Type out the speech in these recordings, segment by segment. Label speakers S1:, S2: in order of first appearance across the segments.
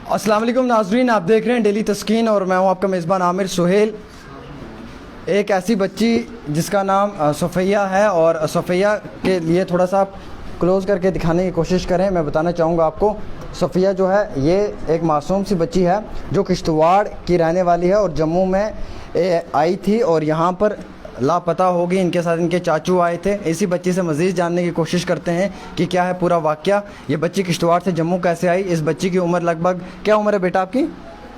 S1: अस्सलाम वालेकुम नाज़रीन, आप देख रहे हैं डेली तस्कीन और मैं हूं आपका मेज़बान आमिर सुहेल। एक ऐसी बच्ची जिसका नाम सफ़ैया है और सफ़ैया के लिए थोड़ा सा आप क्लोज़ करके दिखाने की कोशिश करें। मैं बताना चाहूँगा आपको, सफ़ैया जो है ये एक मासूम सी बच्ची है जो किश्तवाड़ की रहने वाली है और जम्मू में आई थी और यहाँ पर लापता हो गई। इनके साथ इनके चाचू आए थे। इसी बच्ची से मज़ीद जानने की कोशिश करते हैं कि क्या है पूरा वाक़या। ये बच्ची किश्तवाड़ से जम्मू कैसे आई। इस बच्ची की उम्र लगभग, क्या उम्र है बेटा आपकी?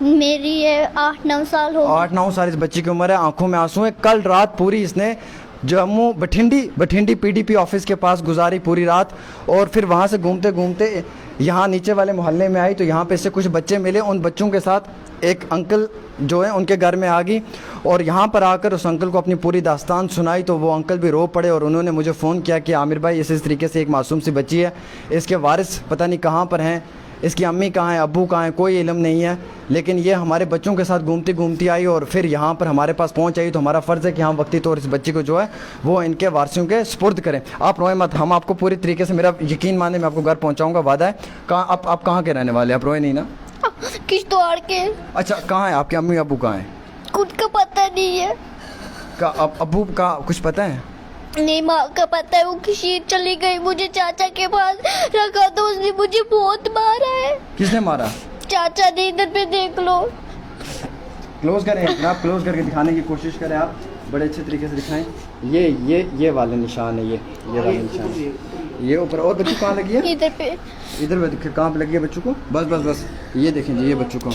S2: मेरी ये 8-9 साल हो
S1: 8-9 साल इस बच्ची की उम्र है। आंखों में आंसू है। कल रात पूरी इसने जम्मू बठिंडी पीडीपी ऑफिस के पास गुजारी पूरी रात और फिर वहाँ से घूमते घूमते यहाँ नीचे वाले मोहल्ले में आई तो यहाँ पे इससे कुछ बच्चे मिले। उन बच्चों के साथ एक अंकल जो है उनके घर में आ गई और यहाँ पर आकर उस अंकल को अपनी पूरी दास्तान सुनाई तो वो अंकल भी रो पड़े और उन्होंने मुझे फ़ोन किया कि आमिर भाई इस तरीके से एक मासूम सी बच्ची है, इसके वारिस पता नहीं कहाँ पर हैं, इसकी अम्मी कहाँ है, अब्बू कहाँ है, कोई इल्म नहीं है, लेकिन ये हमारे बच्चों के साथ घूमती घूमती आई और फिर यहाँ पर हमारे पास पहुँच आई। तो हमारा फ़र्ज़ है कि हम वक्ती तौर इस बच्ची को जो है वो इनके वारसियों के सुपुर्द करें। आप रोए मत, हम आपको पूरी तरीके से, मेरा यकीन माने, मैं आपको घर पहुँचाऊँगा, वादा है। कहाँ आप कहाँ के रहने वाले? आप रोए नहीं ना?
S2: किश्तवाड़ के।
S1: अच्छा, कहाँ है आपके अम्मी अब्बू? कहाँ हैं?
S2: खुद का पता नहीं है।
S1: अब्बू का कुछ पता है?
S2: नहीं, माँ का पता है। वो किसी चली गई, मुझे चाचा के पास रखा तो उसने मुझे बहुत मारा है।
S1: किसने मारा?
S2: चाचा ने, इधर पे देख लो।
S1: क्लोज करें आप, क्लोज करके दिखाने की कोशिश करें आप, बड़े अच्छे तरीके से दिखाएं। ये वाले निशान है, ये वाले निशान, ये ऊपर। और बच्चों कहाँ लगी है?
S2: इधर पे।
S1: इधर कहाँ पे लगी है बच्चों को? बस ये देखें जी, ये बच्चों को,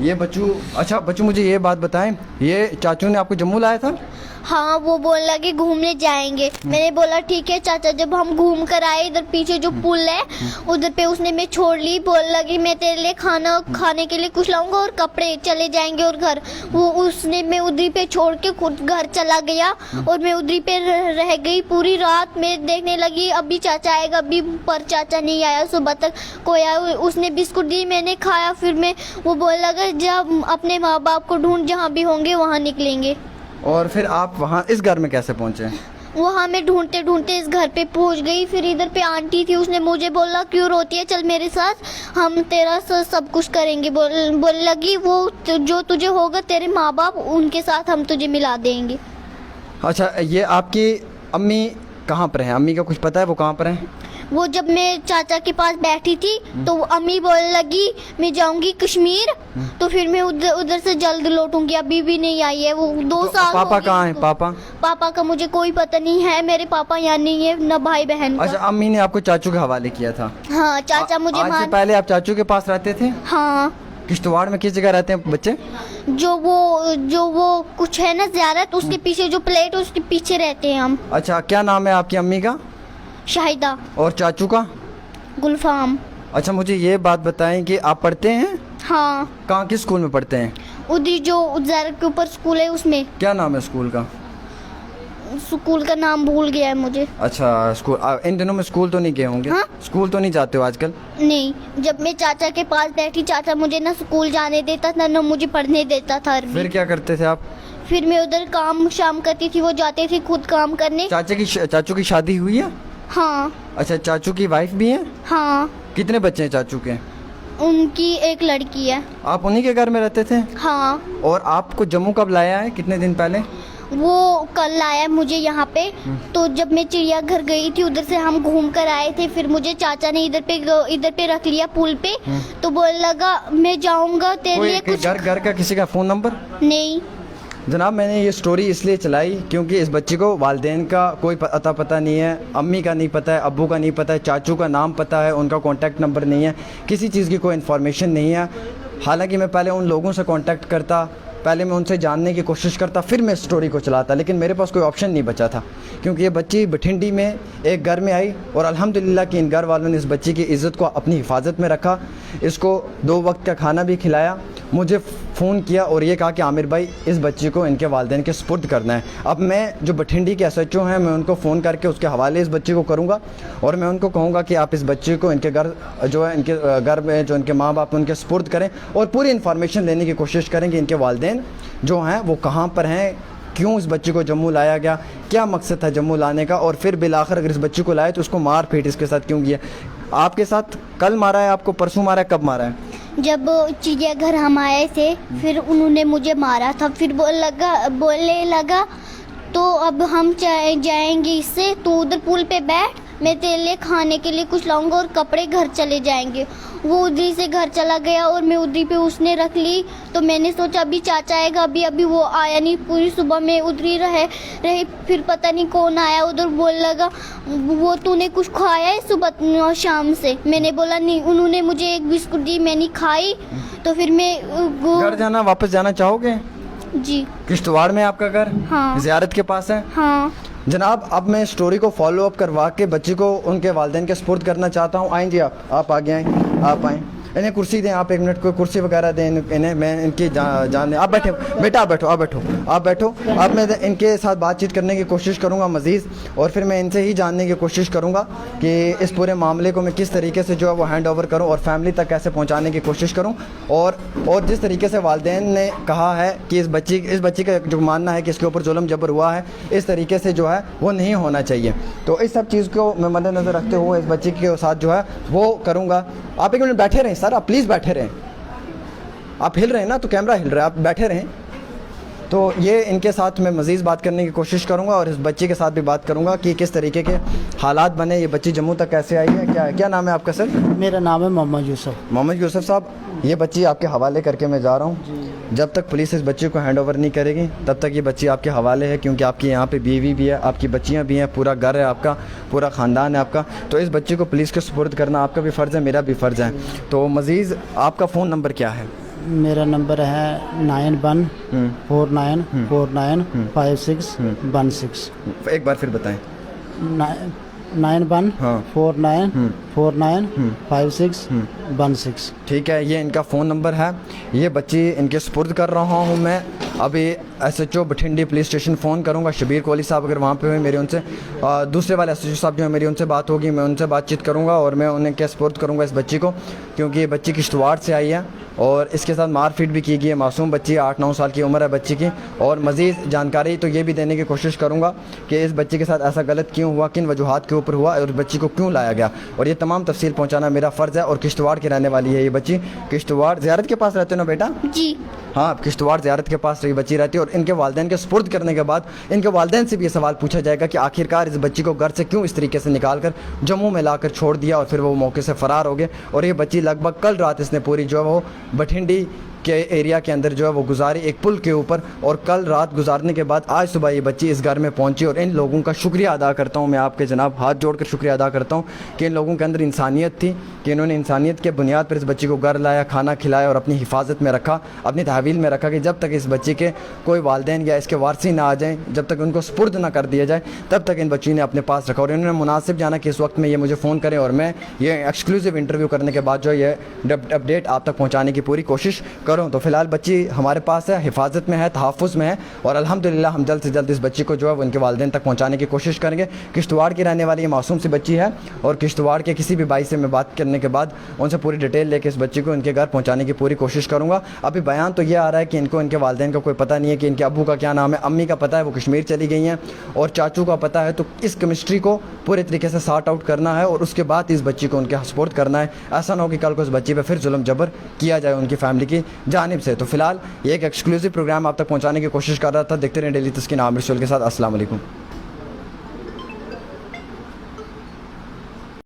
S1: ये बच्चू। अच्छा बच्चू, मुझे ये बात बताएं, ये चाचू ने आपको जम्मू लाया था?
S2: हाँ, वो बोल लगा कि घूमने जाएंगे। मैंने बोला ठीक है चाचा। जब हम घूम कर आए, इधर पीछे जो पुल है उधर पे उसने मैं छोड़ ली। बोल लगी मैं तेरे लिए खाने के लिए कुछ लाऊंगा और कपड़े, चले जाएंगे और घर। वो उसने मैं उधरी पे छोड़ के खुद घर चला गया और मैं उधरी पे रह गई पूरी रात। मैं देखने लगी अभी चाचा आएगा, अभी पर चाचा नहीं आया। सुबह तक कोई आया, उसने बिस्कुट दी, मैंने खाया। फिर मैं वो बोल लगा जब अपने माँ बाप को ढूंढ, जहाँ भी होंगे वहाँ निकलेंगे।
S1: और फिर आप वहाँ इस घर में कैसे पहुँचे?
S2: वहाँ मैं ढूंढते ढूंढते इस घर पे पहुँच गई। फिर इधर पे आंटी थी, उसने मुझे बोला क्यों रोती है, चल मेरे साथ, हम तेरा सब कुछ करेंगे। बोल लगी वो जो तुझे होगा, तेरे माँ बाप, उनके साथ हम तुझे मिला देंगे।
S1: अच्छा, ये आपकी अम्मी कहाँ पर हैं? अम्मी का कुछ पता है वो कहाँ पर हैं?
S2: वो जब मैं चाचा के पास बैठी थी तो अम्मी बोलने लगी मैं जाऊंगी कश्मीर, तो फिर मैं उधर से जल्द लौटूंगी। अभी भी नहीं आई है वो, 2 साल।
S1: पापा कहाँ हैं? पापा
S2: का मुझे कोई पता नहीं है। मेरे पापा यहाँ नहीं है, न भाई बहन का।
S1: अच्छा, अम्मी ने आपको चाचू के हवाले किया था?
S2: हाँ, चाचा मुझे
S1: आज से पहले आप चाचू के पास रहते थे?
S2: हाँ।
S1: किश्तवाड़ में किस जगह रहते हैं बच्चे?
S2: जो वो कुछ है ना ज़ियारत, उसके पीछे जो प्लेट है उसके पीछे रहते हैं हम।
S1: अच्छा, क्या नाम है आपकी अम्मी का?
S2: शाहिदा।
S1: और चाचू का?
S2: गुलफाम।
S1: अच्छा, मुझे ये बात बताएं कि आप पढ़ते हैं?
S2: हाँ।
S1: कहाँ, किस स्कूल में पढ़ते हैं?
S2: उधर जो ज़ियारत के ऊपर स्कूल है उसमें।
S1: क्या नाम है स्कूल का?
S2: स्कूल का नाम भूल गया है मुझे।
S1: अच्छा, स्कूल इन दिनों में स्कूल तो नहीं गए होंगे?
S2: हाँ?
S1: स्कूल तो नहीं जाते हो आजकल?
S2: नहीं, जब मैं चाचा के पास बैठी, चाचा मुझे ना स्कूल जाने देता था ना मुझे पढ़ने देता था।
S1: फिर क्या करते थे आप?
S2: फिर मैं उधर काम शाम करती थी, वो जाते थे खुद काम करने।
S1: चाचू की शादी हुई है?
S2: हाँ।
S1: अच्छा, चाचू की वाइफ भी है?
S2: हाँ।
S1: कितने बच्चे हैं चाचू के?
S2: उनकी एक लड़की है।
S1: आप उन्हीं के घर में रहते थे?
S2: हाँ।
S1: और आपको जम्मू कब लाया है, कितने दिन पहले?
S2: वो कल लाया मुझे यहाँ पे। तो जब मैं चिड़ियाघर गई थी, उधर से हम घूम कर आए थे। फिर मुझे चाचा ने इधर पे रख लिया पुल पे। तो बोलने लगा मैं जाऊंगा तेरे लिए कुछ।
S1: घर का किसी का फ़ोन नंबर
S2: नहीं
S1: जनाब। मैंने ये स्टोरी इसलिए चलाई क्योंकि इस बच्ची को वालिदैन का कोई पता नहीं है, अम्मी का नहीं पता है, अब्बू का नहीं पता है, चाचू का नाम पता है, उनका कॉन्टैक्ट नंबर नहीं है, किसी चीज़ की कोई इन्फॉर्मेशन नहीं है। हालांकि मैं पहले उन लोगों से कॉन्टैक्ट करता, पहले मैं उनसे जानने की कोशिश करता, फिर मैं स्टोरी को चलाता, लेकिन मेरे पास कोई ऑप्शन नहीं बचा था क्योंकि ये बच्ची बठिंडी में एक घर में आई और अल्हम्दुलिल्लाह कि इन घर वालों ने इस बच्ची की इज़्ज़त को अपनी हिफाजत में रखा, इसको 2 वक्त का खाना भी खिलाया, मुझे फ़ोन किया और ये कहा कि आमिर भाई इस बच्ची को इनके वालिदैन के सुपुर्द करना है। अब मैं जो बठिंडी के SHO हैं, मैं उनको फ़ोन करके उसके हवाले इस बच्ची को करूँगा और मैं उनको कहूँगा कि आप इस बच्ची को इनके घर जो है, इनके घर में जो इनके माँ बाप उनके सुपुर्द करें और पूरी इन्फॉर्मेशन लेने की कोशिश करें कि इनके वालिदैन जो हैं वो कहाँ पर हैं, क्यों इस बच्ची को जम्मू लाया गया, क्या मकसद था जम्मू लाने का, और फिर बिलाखिर अगर इस बच्ची को लाए तो उसको मार पीट इसके साथ क्यों किया। आपके साथ कल मारा है, आपको परसों मारा है, कब मारा है?
S2: जब चिड़ियाघर हम आए थे फिर उन्होंने मुझे मारा था, फिर बोलने लगा तो अब हम जाएंगे इससे, तो उधर पुल पे बैठ, मैं तेरे लिए खाने के लिए कुछ लाऊंगा और कपड़े, घर चले जाएंगे। वो उधरी से घर चला गया और मैं उधरी पे उसने रख ली। तो मैंने सोचा अभी चाचा आएगा, अभी वो आया नहीं। पूरी सुबह में उधरी रहे, फिर पता नहीं कौन आया उधर, बोल लगा वो तूने कुछ खाया है सुबह शाम से? मैंने बोला नहीं। उन्होंने मुझे एक बिस्कुट दी, मैंने खाई। तो फिर मैं
S1: घर जाना, वापस जाना चाहोगे?
S2: जी।
S1: किश्तवाड़ में आपका घर?
S2: हाँ।
S1: ज़ियारत के पास है?
S2: हाँ।
S1: जनाब, अब मैं स्टोरी को फॉलो अप करवा के बच्ची को उनके वालिदैन के सुपुर्द करना चाहता हूँ। आएँ जी, आप आगे आएँ, आप आएँ। इन्हें कुर्सी दें, आप 1 मिनट को कुर्सी वगैरह दें इन्हें। मैं इनकी जान दें। आप बैठे बेटा, आप बैठो, आप बैठो, आप बैठो। अब मैं इनके साथ बातचीत करने की कोशिश करूँगा मज़ीद, और फिर मैं इनसे ही जानने की कोशिश करूँगा कि इस पूरे मामले को मैं किस तरीके से जो है वो हैंड ओवर करूँ और फैमिली तक कैसे पहुँचाने की कोशिश करूँ। और जिस तरीके से वालिदैन ने कहा है कि इस बच्ची का जो मानना है कि इसके ऊपर जुल्म जबर हुआ है, इस तरीके से जो है वो नहीं होना चाहिए। तो इस सब चीज़ को मैं मद्देनज़र रखते हुए इस बच्ची के साथ जो है वो करूँगा। आप 1 मिनट बैठे रहें सर, आप प्लीज़ बैठे रहें। आप हिल रहे हैं ना, तो कैमरा हिल रहा है, आप बैठे रहें। तो ये इनके साथ मैं मज़ीद बात करने की कोशिश करूँगा और इस बच्ची के साथ भी बात करूँगा कि किस तरीके के हालात बने, ये बच्ची जम्मू तक कैसे आई है। क्या नाम है आपका सर?
S3: मेरा नाम है मोहम्मद यूसुफ।
S1: मोहम्मद यूसुफ साहब, ये बच्ची आपके हवाले करके मैं जा रहा हूँ। जब तक पुलिस इस बच्ची को हैंड ओवर नहीं करेगी तब तक ये बच्ची आपके हवाले है, क्योंकि आपकी यहाँ पे बीवी भी है, आपकी बच्चियाँ भी हैं, पूरा घर है आपका, पूरा ख़ानदान है आपका। तो इस बच्ची को पुलिस के सुपुर्द करना आपका भी फ़र्ज़ है, मेरा भी फ़र्ज़ है। तो मज़ीद आपका फ़ोन नंबर क्या है?
S3: मेरा नंबर है 9149495616।
S1: एक बार फिर बताएं।
S3: 9149495616।
S1: ठीक है, ये इनका फ़ोन नंबर है। ये बच्ची इनके सुपुर्द कर रहा हूँ मैं। अभी SHO Bathindi police station phone करूँगा, शबीर कोहली साहब अगर वहाँ पे हुए मेरी उनसे, दूसरे वाले SHO साहब जो है मेरी उनसे बात होगी, मैं उनसे बातचीत करूँगा और मैं उन्हें क्या सुपुर्द करूँगा इस बच्ची को, क्योंकि ये बच्ची किश्तवाड़ से आई है और इसके साथ मारपीट भी की गई है। मासूम बच्ची, 8-9 साल की उम्र है बच्ची की। और मज़ीद जानकारी तो ये भी देने की कोशिश करूँगा कि इस बच्ची के साथ ऐसा गलत क्यों हुआ, किन वजूहात के ऊपर हुआ और बच्ची को क्यों लाया गया, और ये तमाम तफसील पहुँचाना मेरा फ़र्ज़ है। और किश्तवाड़ की रहने वाली है ये बच्ची। किश्तवाड़ ज़ियारत के पास रहते हो ना बेटा?
S2: जी
S1: हाँ, किश्तवाड़ ज़ियारत के पास ये बच्ची रहती है। और इनके वालिदैन के सुपुर्द करने के बाद इनके वालिदैन से भी ये सवाल पूछा जाएगा कि आखिरकार इस बच्ची को घर से क्यों इस तरीके से निकाल कर जम्मू में लाकर छोड़ दिया और फिर वो मौके से फ़रार हो गए। और ये बच्ची लगभग कल रात इसने पूरी जो है वो बठिंडी के एरिया के अंदर जो है वो गुजारी, एक पुल के ऊपर। और कल रात गुजारने के बाद आज सुबह ये बच्ची इस घर में पहुंची। और इन लोगों का शुक्रिया अदा करता हूं मैं, आपके जनाब हाथ जोड़कर शुक्रिया अदा करता हूं कि इन लोगों के अंदर इंसानियत थी, कि इन्होंने इंसानियत के बुनियाद पर इस बच्ची को घर लाया, खाना खिलाया और अपनी हिफाजत में रखा, अपनी तहवील में रखा कि जब तक इस बच्ची के कोई वालिदैन या इसके वारसी ना आ जाएँ, जब तक उनको सुपुर्द ना कर दिया जाए, तब तक इन बच्ची ने अपने पास रखा। और इन्होंने मुनासिब जाना कि इस वक्त में ये मुझे फ़ोन करें और मैं ये एक्सक्लूसिव इंटरव्यू करने के बाद जो है ये अपडेट आप तक पहुँचाने की पूरी कोशिश करूँ। तो फ़िलहाल बच्ची हमारे पास है, हिफाजत में है, तहफ़्फ़ुज़ में है, और अल्हम्दुलिल्लाह हम जल्द से जल्द इस बच्ची को जो है वो उनके वालिदैन तक पहुँचाने की कोशिश करेंगे। किश्तवाड़ की रहने वाली ये मासूम सी बच्ची है और किश्तवाड़ के किसी भी भाई से मैं बात करने के बाद उनसे पूरी डिटेल लेके इस बच्ची को इनके घर पहुँचाने की पूरी कोशिश करूँगा। अभी बयान तो ये आ रहा है कि इनको इनके वालिदैन का कोई पता नहीं है कि इनके अब्बू का क्या नाम है, अम्मी का पता है वो कश्मीर चली गई हैं और चाचू का पता है। तो इस केमिस्ट्री को पूरे तरीके से सॉर्ट आउट करना है और उसके बाद इस बच्ची को उनके सपोर्ट करना है। ऐसा ना हो कि कल को इस बच्ची पर फिर जुल्म जबर किया जाए उनकी फैमिली की जानिब से। तो फिलहाल ये एक एक्सक्लूसिव प्रोग्राम आप तक पहुंचाने की कोशिश कर रहा था। देखते रहें डेली तस्कीन आमिर के साथ। अस्सलाम वालेकुम।